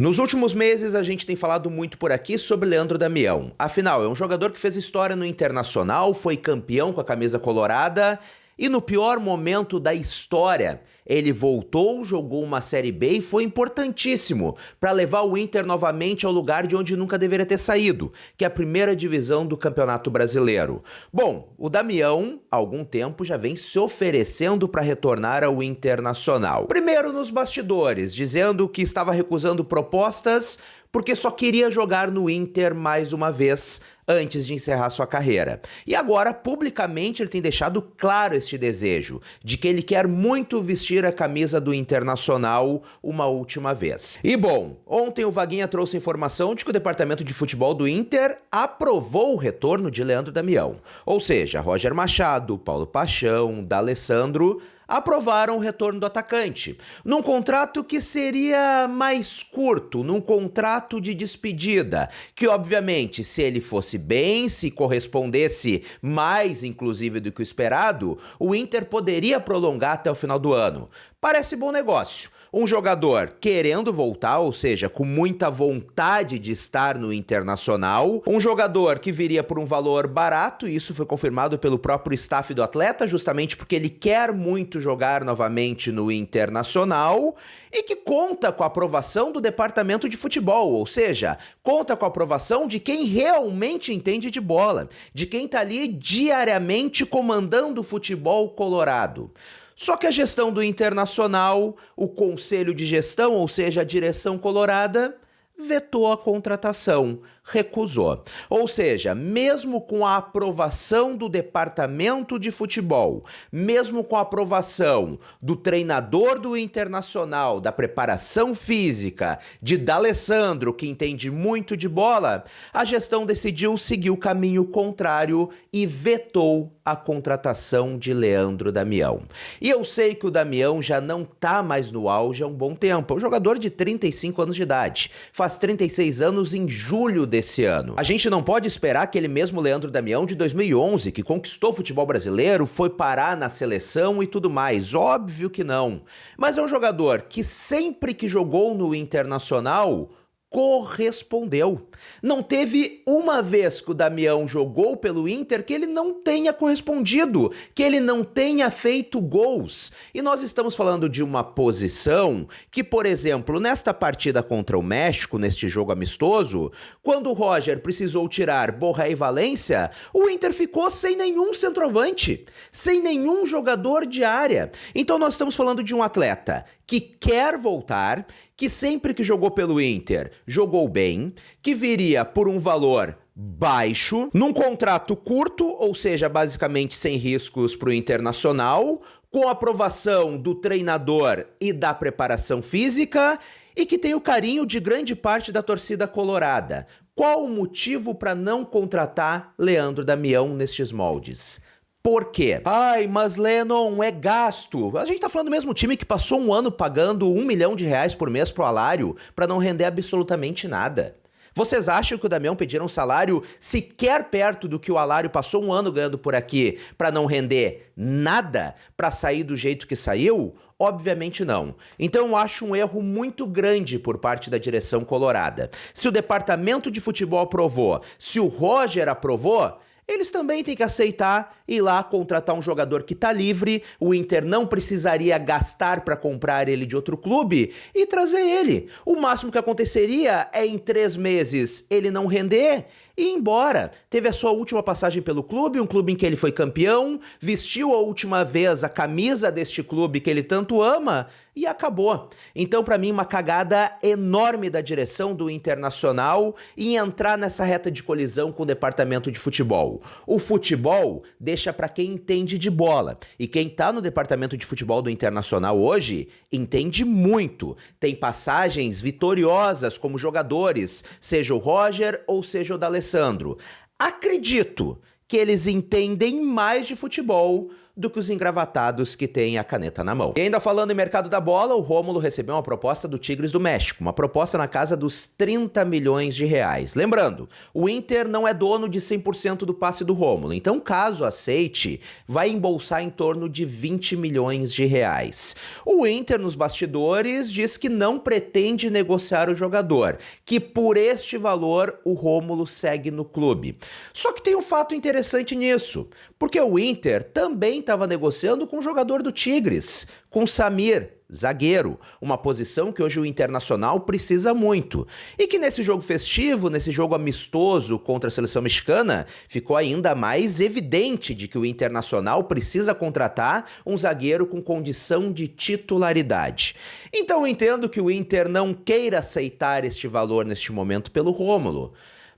Nos últimos meses, a gente tem falado muito por aqui sobre Leandro Damião. Afinal, é um jogador que fez história no Internacional, foi campeão com a camisa colorada e no pior momento da história, ele voltou, jogou uma Série B e foi importantíssimo para levar o Inter novamente ao lugar de onde nunca deveria ter saído, que é a primeira divisão do Campeonato Brasileiro. Bom, o Damião, há algum tempo, já vem se oferecendo para retornar ao Internacional. Primeiro nos bastidores, dizendo que estava recusando propostas porque só queria jogar no Inter mais uma vez antes de encerrar sua carreira. E agora, publicamente, ele tem deixado claro este desejo, de que ele quer muito vestir a camisa do Internacional uma última vez. E bom, ontem o Vaguinha trouxe informação de que o departamento de futebol do Inter aprovou o retorno de Leandro Damião. Ou seja, Roger Machado, Paulo Paixão, D'Alessandro aprovaram o retorno do atacante, num contrato que seria mais curto, num contrato de despedida, que obviamente, se ele fosse bem, se correspondesse mais inclusive do que o esperado, o Inter poderia prolongar até o final do ano. Parece bom negócio. Um jogador querendo voltar, ou seja, com muita vontade de estar no Internacional. Um jogador que viria por um valor barato, e isso foi confirmado pelo próprio staff do atleta, justamente porque ele quer muito jogar novamente no Internacional. E que conta com a aprovação do departamento de futebol, ou seja, conta com a aprovação de quem realmente entende de bola, de quem tá ali diariamente comandando o futebol colorado. Só que a gestão do Internacional, o conselho de gestão, ou seja, a direção colorada, vetou a contratação, recusou. Ou seja, mesmo com a aprovação do departamento de futebol, mesmo com a aprovação do treinador do Internacional, da preparação física, de D'Alessandro, que entende muito de bola, a gestão decidiu seguir o caminho contrário e vetou a contratação de Leandro Damião. E eu sei que o Damião já não tá mais no auge há um bom tempo. É um jogador de 35 anos de idade. Faz 36 anos em julho desse ano. A gente não pode esperar aquele mesmo Leandro Damião de 2011, que conquistou o futebol brasileiro, foi parar na seleção e tudo mais. Óbvio que não. Mas é um jogador que sempre que jogou no Internacional correspondeu. Não teve uma vez que o Damião jogou pelo Inter que ele não tenha correspondido, que ele não tenha feito gols. E nós estamos falando de uma posição que, por exemplo, nesta partida contra o México, neste jogo amistoso, quando o Roger precisou tirar Borré e Valência, o Inter ficou sem nenhum centroavante, sem nenhum jogador de área. Então nós estamos falando de um atleta que quer voltar, que sempre que jogou pelo Inter, jogou bem, que viria por um valor baixo, num contrato curto, ou seja, basicamente sem riscos para o Internacional, com aprovação do treinador e da preparação física, e que tem o carinho de grande parte da torcida colorada. Qual o motivo para não contratar Leandro Damião nestes moldes? Por quê? Ai, mas Lennon, é gasto. A gente tá falando do mesmo time que passou um ano pagando R$1 milhão por mês pro Alário pra não render absolutamente nada. Vocês acham que o Damião pediram um salário sequer perto do que o Alário passou um ano ganhando por aqui pra não render nada pra sair do jeito que saiu? Obviamente não. Então eu acho um erro muito grande por parte da direção colorada. Se o departamento de futebol aprovou, se o Roger aprovou, eles também têm que aceitar ir lá contratar um jogador que tá livre, o Inter não precisaria gastar para comprar ele de outro clube e trazer ele. O máximo que aconteceria é em 3 meses ele não render e ir embora. Teve a sua última passagem pelo clube, um clube em que ele foi campeão, vestiu a última vez a camisa deste clube que ele tanto ama e acabou. Então, para mim, uma cagada enorme da direção do Internacional em entrar nessa reta de colisão com o departamento de futebol. O futebol deixa para quem entende de bola. E quem tá no departamento de futebol do Internacional hoje entende muito. Tem passagens vitoriosas como jogadores, seja o Roger ou seja o D'Alessandro. Acredito que eles entendem mais de futebol do que os engravatados que têm a caneta na mão. E ainda falando em mercado da bola, o Rômulo recebeu uma proposta do Tigres do México, uma proposta na casa dos 30 milhões de reais. Lembrando, o Inter não é dono de 100% do passe do Rômulo, então caso aceite, vai embolsar em torno de 20 milhões de reais. O Inter, nos bastidores, diz que não pretende negociar o jogador, que por este valor o Rômulo segue no clube. Só que tem um fato interessante nisso, porque o Inter também estava negociando com o jogador do Tigres, com Samir, zagueiro, uma posição que hoje o Internacional precisa muito. E que nesse jogo festivo, nesse jogo amistoso contra a seleção mexicana, ficou ainda mais evidente de que o Internacional precisa contratar um zagueiro com condição de titularidade. Então eu entendo que o Inter não queira aceitar este valor neste momento pelo Rômulo.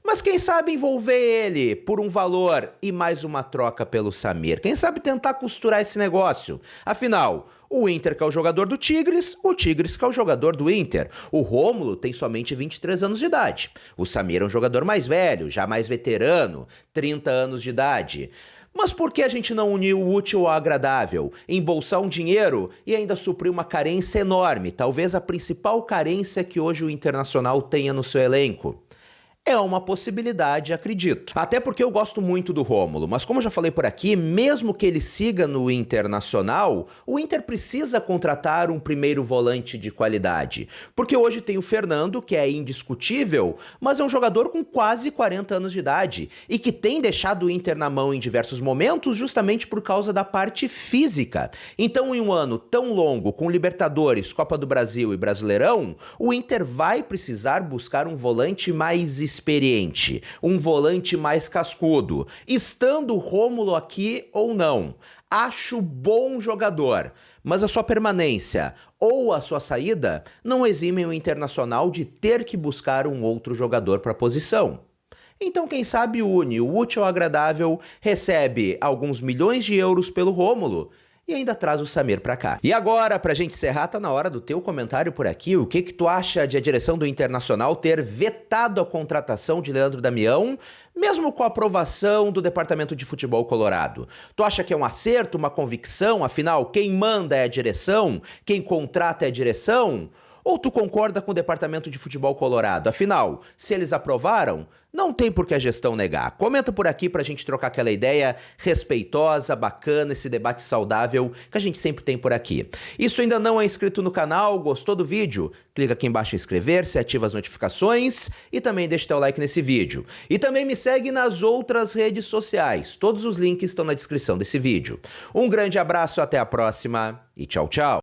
Mas quem sabe envolver ele por um valor e mais uma troca pelo Samir? Quem sabe tentar costurar esse negócio? Afinal, o Inter que é o jogador do Tigres, o Tigres que é o jogador do Inter. O Rômulo tem somente 23 anos de idade. O Samir é um jogador mais velho, já mais veterano, 30 anos de idade. Mas por que a gente não uniu o útil ao agradável, embolsar um dinheiro e ainda suprir uma carência enorme, talvez a principal carência que hoje o Internacional tenha no seu elenco? É uma possibilidade, acredito. Até porque eu gosto muito do Rômulo, mas como eu já falei por aqui, mesmo que ele siga no Internacional, o Inter precisa contratar um primeiro volante de qualidade. Porque hoje tem o Fernando, que é indiscutível, mas é um jogador com quase 40 anos de idade e que tem deixado o Inter na mão em diversos momentos justamente por causa da parte física. Então, em um ano tão longo, com Libertadores, Copa do Brasil e Brasileirão, o Inter vai precisar buscar um volante mais experiente, um volante mais cascudo, estando o Rômulo aqui ou não. Acho bom jogador, mas a sua permanência ou a sua saída não eximem o Internacional de ter que buscar um outro jogador para a posição. Então, quem sabe une o útil ao agradável, recebe alguns milhões de euros pelo Rômulo e ainda traz o Samir pra cá. E agora, pra gente encerrar, tá na hora do teu comentário por aqui. O que tu acha de a direção do Internacional ter vetado a contratação de Leandro Damião, mesmo com a aprovação do Departamento de Futebol Colorado? Tu acha que é um acerto, uma convicção? Afinal, quem manda é a direção? Quem contrata é a direção? Ou tu concorda com o Departamento de Futebol Colorado? Afinal, se eles aprovaram, não tem por que a gestão negar. Comenta por aqui pra gente trocar aquela ideia respeitosa, bacana, esse debate saudável que a gente sempre tem por aqui. Isso ainda não é inscrito no canal, gostou do vídeo? Clica aqui embaixo em inscrever-se, ativa as notificações e também deixa teu like nesse vídeo. E também me segue nas outras redes sociais. Todos os links estão na descrição desse vídeo. Um grande abraço, até a próxima e tchau, tchau.